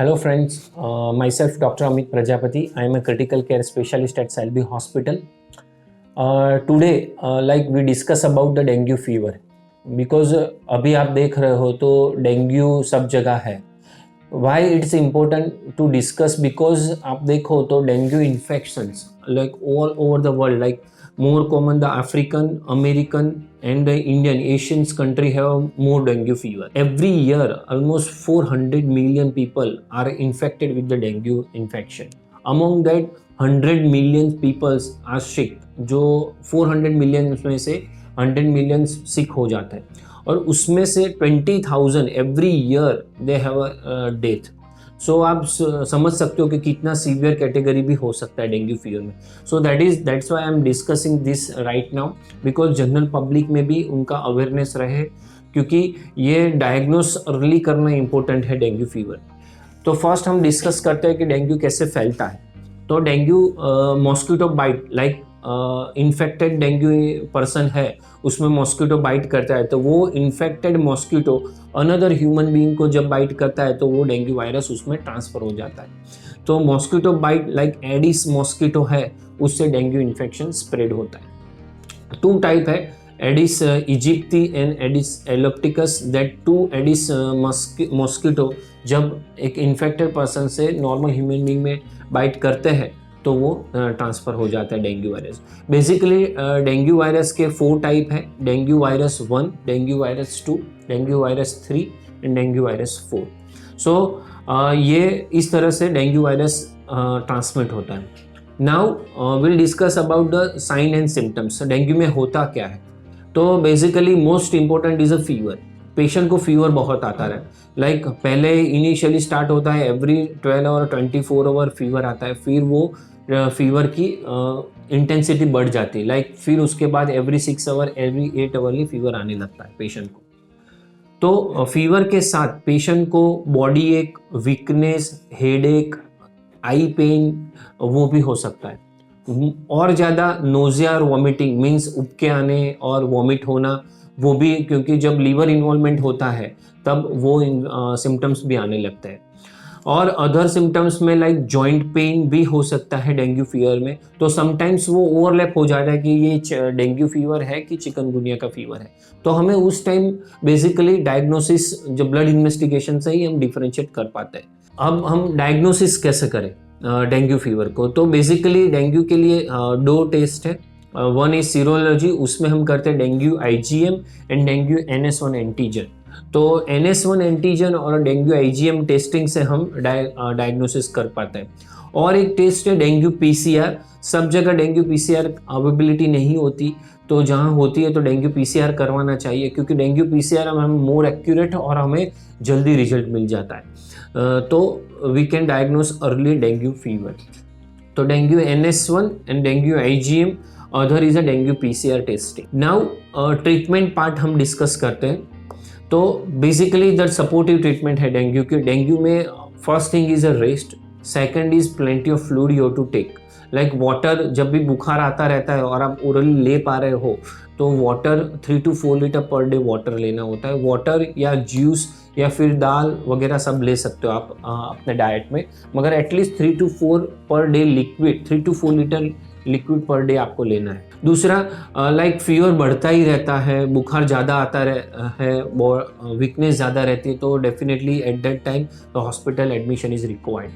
Hello friends, myself Dr. Amit Prajapati. I am a critical care specialist at Selby Hospital. Today, we discuss about the dengue fever because अभी आप देख रहे हो तो dengue सब जगह है. Why it's important to discuss? Because आप देखो तो dengue infections like all over the world, like more common the African, American and the Indian, Asians country have more dengue fever. Every year almost 400 million people are infected with the dengue infection. Among that 100 million people are sick. जो 400 million में से 100 million sick हो जाता है और उसमें से 20,000 every year they have a death. So आप समझ सकते हो कि कितना सीवियर कैटेगरी भी हो सकता है डेंगू फीवर में. So that's why I am discussing this right now, because general public में भी उनका अवेयरनेस रहे, क्योंकि ये डायग्नोस अर्ली करना इम्पोर्टेंट है डेंगू फीवर. तो फर्स्ट हम डिस्कस करते हैं कि डेंगू कैसे फैलता है. तो dengue mosquito bite, like infected dengue person है उसमें मॉस्किटो बाइट करता है तो वो infected mosquito another human being को जब बाइट करता है तो वो डेंगू वायरस उसमें ट्रांसफर हो जाता है. तो mosquito bite like Aedes mosquito है, उससे डेंगू इन्फेक्शन स्प्रेड होता है. 2 टाइप है, Aedes aegypti and Aedes albopictus. That 2 Aedes mosquito जब एक इन्फेक्टेड पर्सन से नॉर्मल ह्यूमन बीइंग में बाइट करते हैं तो वो ट्रांसफ़र हो जाता है dengue virus. Basically dengue virus के 4 टाइप हैं, dengue virus 1, dengue virus 2, dengue virus 3 and dengue virus 4. So ये इस तरह से डेंगू वायरस ट्रांसमिट होता है. Now will discuss about the sign and symptoms. Dengue में होता क्या है? तो basically most important is a fever. Patient को फीवर बहुत आता है. लाइक पहले इनिशियली स्टार्ट होता है, एवरी 12 आवर 24 आवर फीवर आता है, फिर वो फीवर की इंटेंसिटी बढ़ जाती है. लाइक फिर उसके बाद every 6 hour every 8 hourly fever आने लगता है पेशेंट को. तो फीवर के साथ पेशेंट को बॉडी एक, वीकनेस, हेडेक, आई पेन वो भी हो सकता है. और ज़्यादा नोजिया और वॉमिटिंग मीन्स उबके आने और वॉमिट होना वो भी, क्योंकि जब लीवर इन्वॉल्वमेंट होता है तब वो सिम्टम्स भी आने लगते हैं. और अदर सिम्टम्स में लाइक जॉइंट पेन भी हो सकता है डेंगू फीवर में. तो समटाइम्स वो ओवरलैप हो जाता है कि ये डेंगू फीवर है कि चिकनगुनिया का फीवर है. तो हमें उस टाइम बेसिकली डायग्नोसिस जो ब्लड इन्वेस्टिगेशन से ही हम डिफरेंशिएट कर पाते हैं. अब हम डायग्नोसिस कैसे करें डेंगू फीवर को? तो बेसिकली डेंगू के लिए 2 टेस्ट है. 1 इज सीरोलॉजी, उसमें हम करते हैं dengue IgM and dengue NS1 antigen. तो NS1 एंटीजन और डेंगू IgM टेस्टिंग से हम डायग्नोसिस कर पाते हैं. और एक टेस्ट है डेंगू PCR. सब जगह डेंगू PCR अवेलेबिलिटी नहीं होती, तो जहाँ होती है तो डेंगू PCR करवाना चाहिए, क्योंकि डेंगू PCR हम मोर एक्यूरेट और हमें जल्दी रिजल्ट मिल जाता है. तो we can diagnose early dengue fever. तो dengue NS1 and dengue IgM, other is a dengue PCR testing. Now treatment part हम डिस्कस करते हैं. तो बेसिकली द सपोर्टिव ट्रीटमेंट है डेंगू के. डेंगू में first thing is a rest, second is plenty of fluid you to take. Like water, जब भी बुखार आता रहता है और आप ओरली ले पा रहे हो तो water 3 to 4 litre per day water लेना होता है. वाटर या जूस या फिर दाल वगैरह सब ले सकते हो आप अपने डाइट में, मगर at least 3 to 4 per day liquid, 3 to 4 litre liquid per day आपको लेना है. दूसरा, लाइक फीवर बढ़ता ही रहता है, बुखार ज़्यादा आता है, वीकनेस ज़्यादा रहती है, तो definitely at that time the hospital admission is required.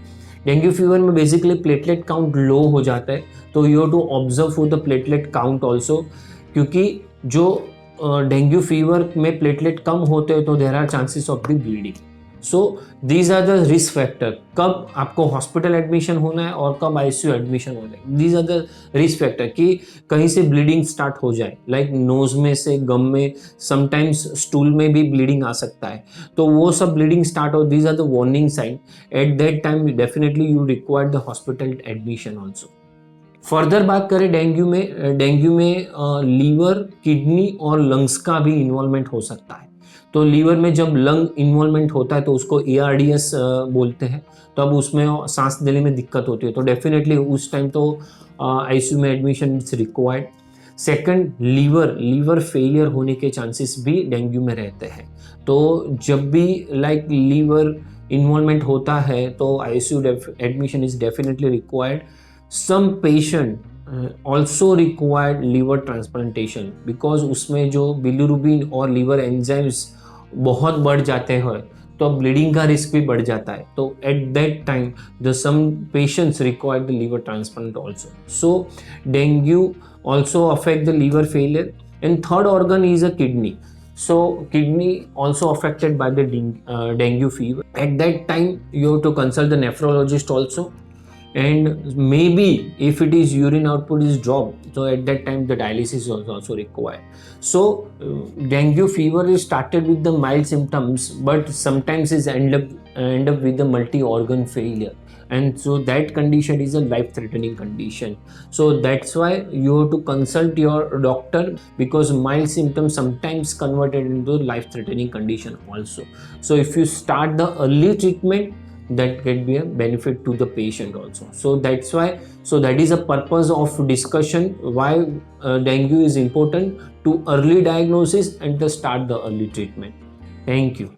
Dengue fever में बेसिकली प्लेटलेट काउंट लो हो जाता है, तो you have to observe for the platelet count also, क्योंकि जो डेंगू फीवर में प्लेटलेट कम होते हैं तो there are chances of the bleeding. So these are the risk factor. कब आपको हॉस्पिटल एडमिशन होना है और कब ICU एडमिशन होना है, these are the risk factor. कि कहीं से ब्लीडिंग स्टार्ट हो जाए, लाइक नोज में से, गम में, समटाइम्स स्टूल में भी ब्लीडिंग आ सकता है, तो वो सब ब्लीडिंग स्टार्ट हो, these are the warning sign. At that time definitely you require the hospital admission also. Further बात करें डेंगू में लीवर, किडनी और लंग्स का भी इन्वॉल्वमेंट हो सकता है. तो लीवर में जब लंग इन्वॉल्वमेंट होता है तो उसको ARDS बोलते हैं, तो अब उसमें सांस लेने में दिक्कत होती है, तो डेफिनेटली उस टाइम तो ICU में admission it's required. Second, liver failure होने के चांसेस भी डेंगू में रहते हैं. तो जब भी लाइक लीवर इन्वॉल्वमेंट होता है तो ICU admission is definitely required. Some patient also required liver transplantation because उसमें जो बिलीरुबिन और लीवर एंजाइम्स बहुत बढ़ जाते हैं तो ब्लीडिंग का रिस्क भी बढ़ जाता है. तो at that time the some patients require the liver transplant also. So dengue also affect the liver failure, and third organ is a kidney. So kidney also affected by the dengue fever. At that time you have to consult the nephrologist also, and maybe if it is urine output is dropped, so at that time the dialysis is also required. So dengue fever is started with the mild symptoms, but sometimes is end up with the multi organ failure, and so that condition is a life threatening condition. So that's why you have to consult your doctor, because mild symptoms sometimes converted into life threatening condition also. So if you start the early treatment, that can be a benefit to the patient also. So that's why, so that is a purpose of discussion why dengue is important, to early diagnosis and to start the early treatment. Thank you.